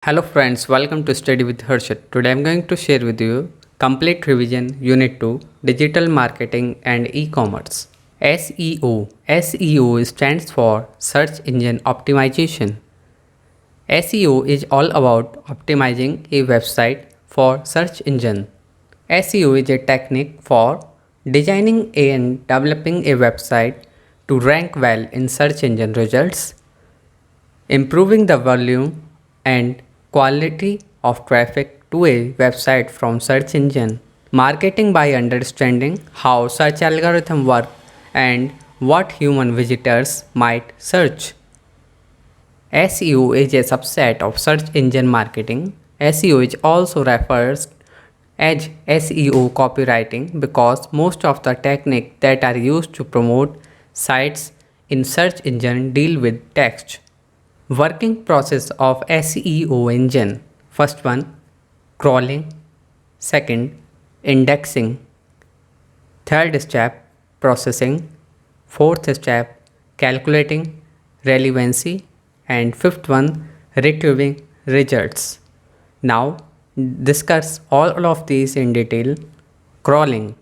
Hello friends, welcome to Study with Harshit. Today I'm going to share with you Complete Revision Unit 2 Digital Marketing and E-Commerce. SEO. SEO stands for Search Engine Optimization. SEO is all about optimizing a website for search engine. SEO is a technique for designing and developing a website to rank well in search engine results, improving the volume and quality of traffic to a website from search engine. Marketing by understanding how search algorithms work and what human visitors might search. SEO is a subset of search engine marketing. SEO is also referred as SEO copywriting because most of the techniques that are used to promote sites in search engine deal with text. Working process of SEO engine. First one, crawling. Second, indexing. Third step, processing. Fourth step, calculating relevancy. And fifth one, retrieving results. Now, discuss all of these in detail. Crawling.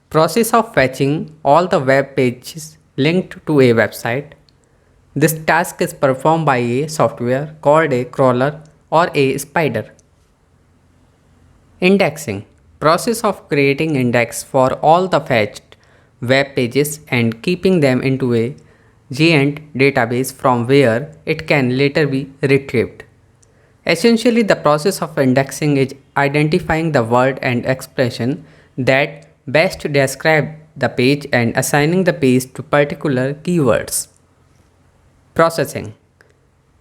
Process of fetching all the web pages linked to a website. This task is performed by a software called a crawler or a spider. Indexing. Process of creating index for all the fetched web pages and keeping them into a giant database from where it can later be retrieved. Essentially, the process of indexing is identifying the word and expression that best describe the page and assigning the page to particular keywords. Processing.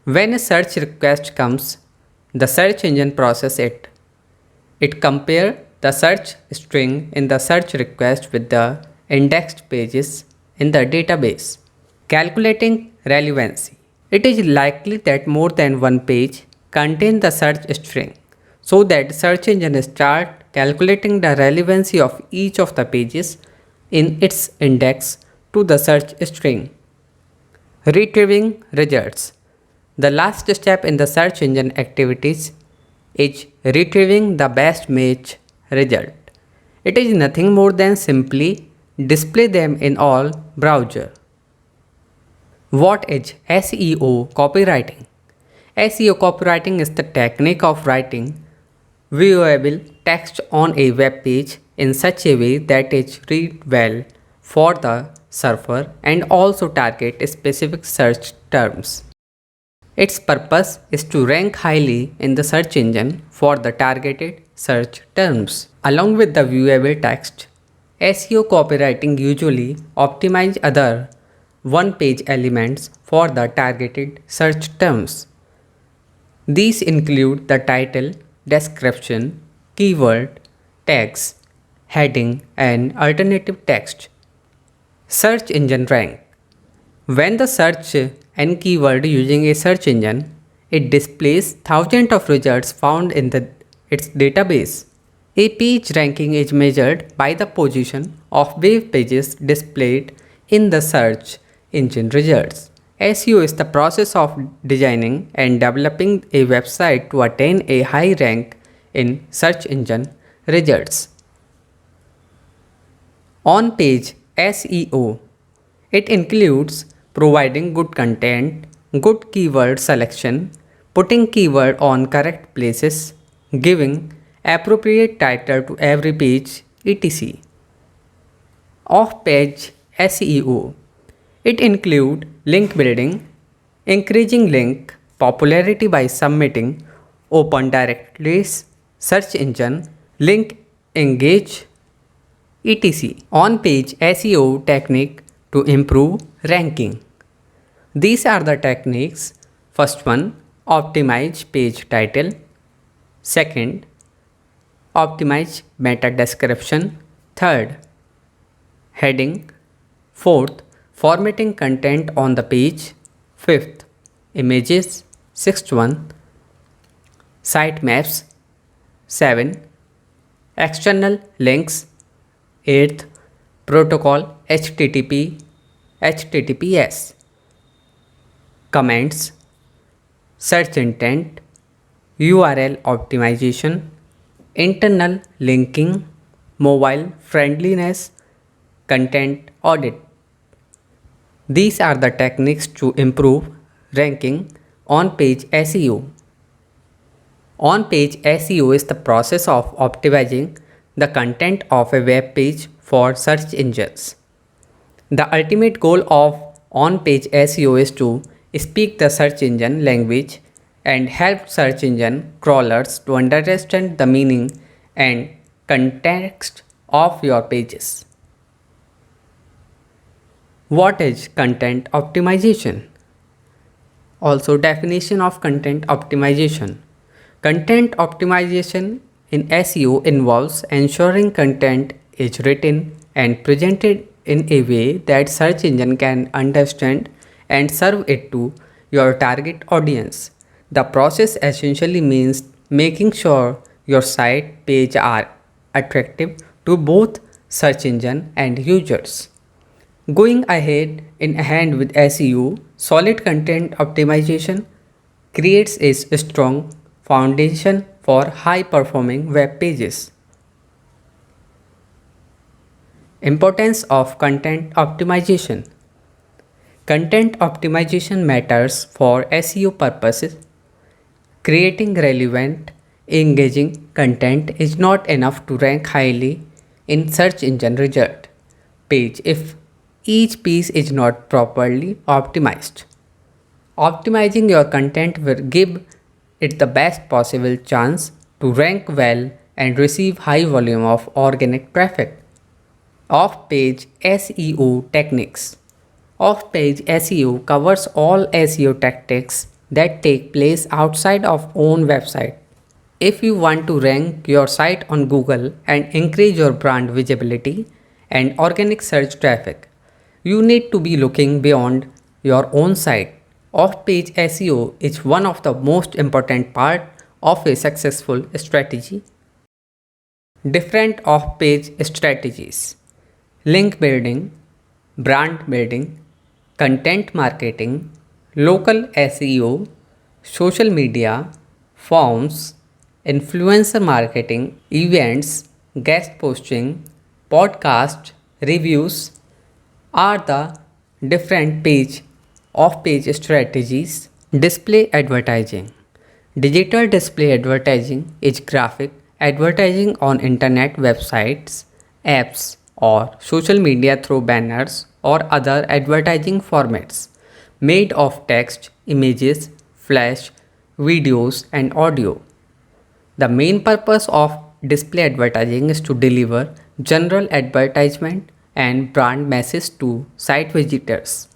When a search request comes, the search engine processes it. It compares the search string in the search request with the indexed pages in the database. Calculating relevancy. It is likely that more than one page contains the search string, so that search engine start calculating the relevancy of each of the pages in its index to the search string. Retrieving results. The last step in the search engine activities is retrieving the best match result. It is nothing more than simply display them in all browser. What is SEO copywriting? SEO copywriting is the technique of writing viewable text on a web page in such a way that it reads well for the surfer and also target specific search terms. Its purpose is to rank highly in the search engine for the targeted search terms. Along with the viewable text, SEO copywriting usually optimizes other one-page elements for the targeted search terms. These include the title, description, keyword, tags, heading, and alternative text. Search engine rank. When the search and keyword using a search engine, it displays thousands of results found in its database. A page ranking is measured by the position of web pages displayed in the search engine results. SEO is the process of designing and developing a website to attain a high rank in search engine results. On-page SEO. It includes providing good content, good keyword selection, putting keyword on correct places, giving appropriate title to every page, etc. Off-page SEO. It includes link building, increasing link popularity by submitting open directories, search engine, link engage, etc. On-page SEO technique to improve ranking. These are the techniques. First one, optimize page title. Second, optimize meta description. Third, heading. Fourth, formatting content on the page. Fifth, images. Sixth one, sitemaps. 7, external links. 8th, protocol HTTP, HTTPS. Comments, search intent, URL optimization, internal linking, mobile friendliness, content audit. These are the techniques to improve ranking on page SEO. On page SEO is the process of optimizing the content of a web page for search engines. The ultimate goal of on page SEO is to speak the search engine language and help search engine crawlers to understand the meaning and context of your pages. What is content optimization? Also, definition of content optimization. Content optimization in SEO involves ensuring content is written and presented in a way that search engine can understand and serve it to your target audience. The process essentially means making sure your site page are attractive to both search engine and users. Going ahead in hand with SEO, solid content optimization creates a strong foundation for high performing web pages. Importance of content optimization. Content optimization matters for SEO purposes. Creating relevant, engaging content is not enough to rank highly in search engine result page if each piece is not properly optimized. Optimizing your content will give it the best possible chance to rank well and receive high volume of organic traffic. Off-page SEO techniques. Off-page SEO covers all SEO tactics that take place outside of own website. If you want to rank your site on Google and increase your brand visibility and organic search traffic, you need to be looking beyond your own site. Off-page SEO is one of the most important part of a successful strategy. Different off-page strategies: link building, brand building, content marketing, local SEO, social media, forms, influencer marketing, events, guest posting, podcast, reviews are the different off-page strategies. Display advertising. Digital display advertising is graphic advertising on internet websites, apps, or social media through banners or other advertising formats made of text, images, flash, videos, and audio. The main purpose of display advertising is to deliver general advertisement and brand message to site visitors.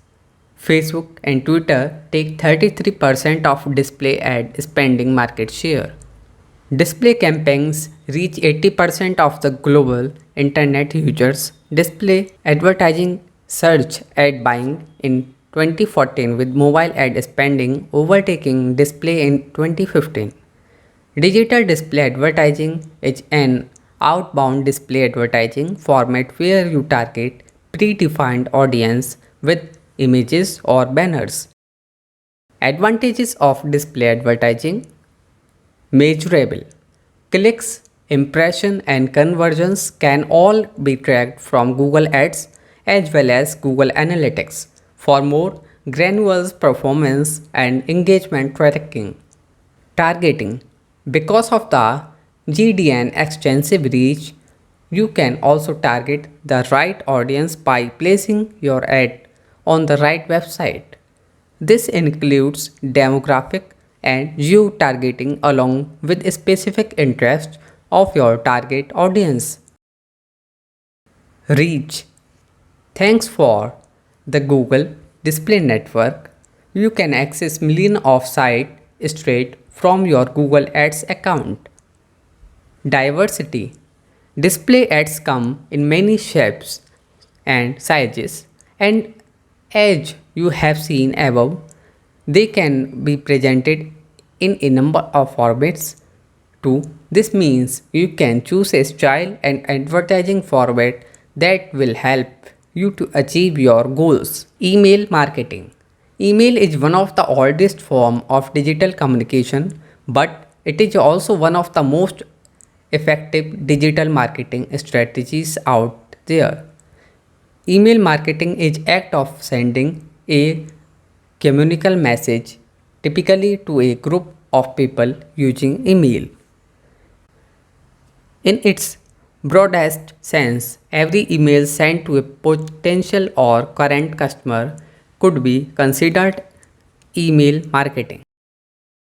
Facebook and Twitter take 33% of display ad spending market share. Display campaigns reach 80% of the global internet users. Display advertising surged ad buying in 2014 with mobile ad spending overtaking display in 2015. Digital display advertising is an outbound display advertising format where you target predefined audience with images or banners. Advantages of display advertising: measurable. Clicks, impression and conversions can all be tracked from Google Ads as well as Google Analytics for more granular performance and engagement tracking. Targeting. Because of the GDN extensive reach, you can also target the right audience by placing your ad on the right website. This includes demographic and geo-targeting along with specific interests of your target audience. Reach. Thanks for the Google Display Network, you can access millions of sites straight from your Google Ads account. Diversity. Display ads come in many shapes and sizes, and as you have seen above, they can be presented in a number of formats too. This means you can choose a style and advertising format that will help you to achieve your goals. Email marketing. Email is one of the oldest form of digital communication, but It is also one of the most effective digital marketing strategies out there. Email marketing is act of sending a communical message typically to a group of people using email. In its broadest sense, every email sent to a potential or current customer could be considered email marketing.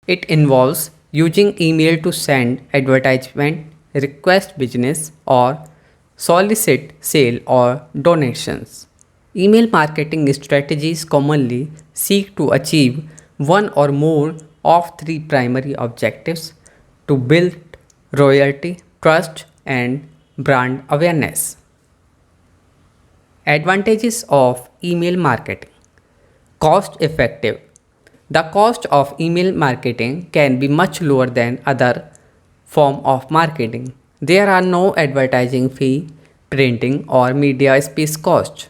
It involves using email to send advertisement, request business, or solicit sale or donations. Email marketing strategies commonly seek to achieve one or more of three primary objectives to build loyalty, trust, and brand awareness. Advantages of email marketing. Cost effective. The cost of email marketing can be much lower than other form of marketing. There are no advertising fee, printing or media space cost.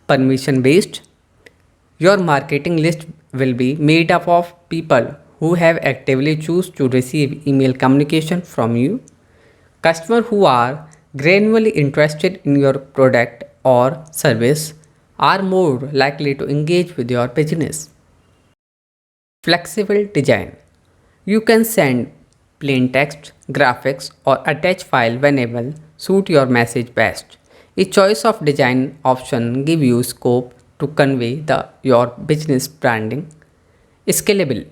Permission based. Your marketing list will be made up of people who have actively choose to receive email communication from you. Customers who are genuinely interested in your product or service are more likely to engage with your business. Flexible design. You can send plain text, graphics, or attach file whenever suit your message best. A choice of design option give you scope to convey your business branding. Scalable.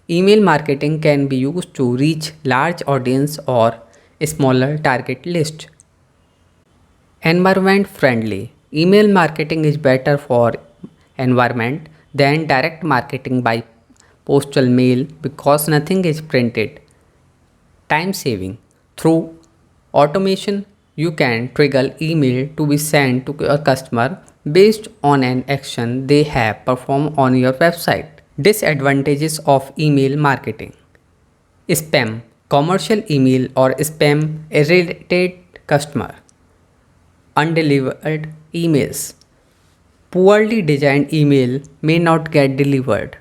Email marketing can be used to reach large audience or a smaller target list. Environment friendly. Email marketing is better for environment than direct marketing by postal mail because nothing is printed. Time saving. Through automation, you can trigger email to be sent to a customer based on an action they have performed on your website. Disadvantages of email marketing. Spam. Commercial email or spam irritated customer. Undelivered emails. Poorly designed email may not get delivered.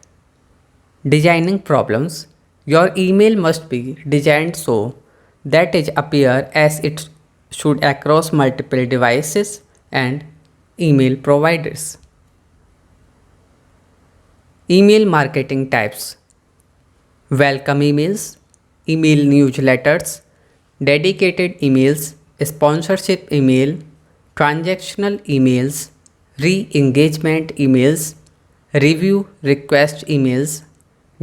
Designing problems. Your email must be designed so that it appears as it should across multiple devices and email providers. Email marketing types. Welcome emails, email newsletters, dedicated emails, sponsorship email, transactional emails, re-engagement emails, review request emails,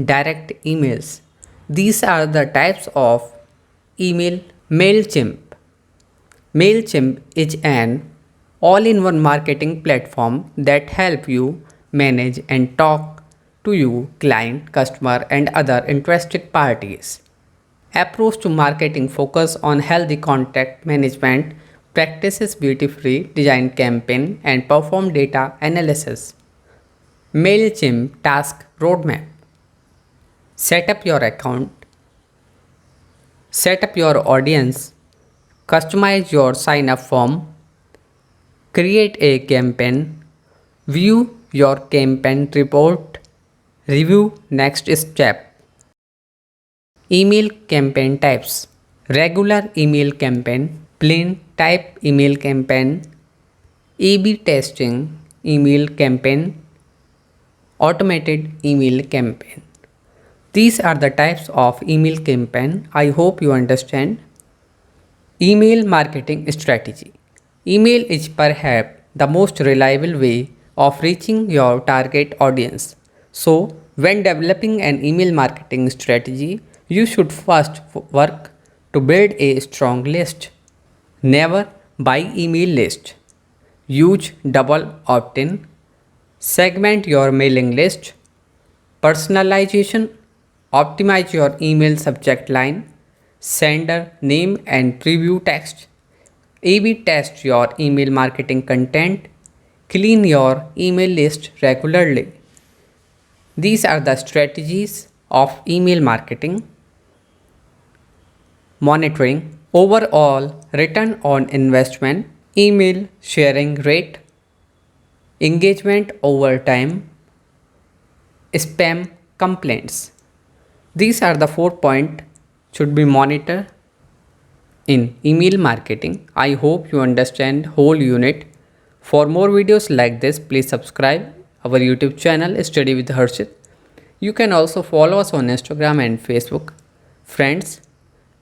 direct emails. These are the types of email. MailChimp. MailChimp is an all-in-one marketing platform that help you manage and talk to your client, customer and other interested parties. Approach to marketing focus on healthy contact management, practices beautifully designed campaign and perform data analysis. MailChimp task roadmap. Set up your account, set up your audience, customize your sign up form, create a campaign, view your campaign report, review next step. Email campaign types. Regular email campaign, plain type email campaign, A/B testing email campaign, automated email campaign. These are the types of email campaign. I hope you understand. Email marketing strategy. Email is perhaps the most reliable way of reaching your target audience. So, when developing an email marketing strategy, you should first work to build a strong list. Never buy email list. Use double opt-in. Segment your mailing list. Personalization. Optimize your email subject line, sender name and preview text. A/B test your email marketing content. Clean your email list regularly. These are the strategies of email marketing. Monitoring. Overall return on investment, email sharing rate, engagement over time, spam complaints. These are the 4 points should be monitored in email marketing. I hope you understand whole unit. For more videos like this, please subscribe our YouTube channel Study with Harshit. You can also follow us on Instagram and Facebook. Friends,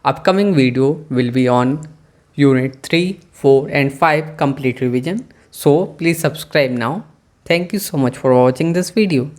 upcoming video will be on Unit 3, 4 and 5 complete revision. So please subscribe now. Thank you so much for watching this video.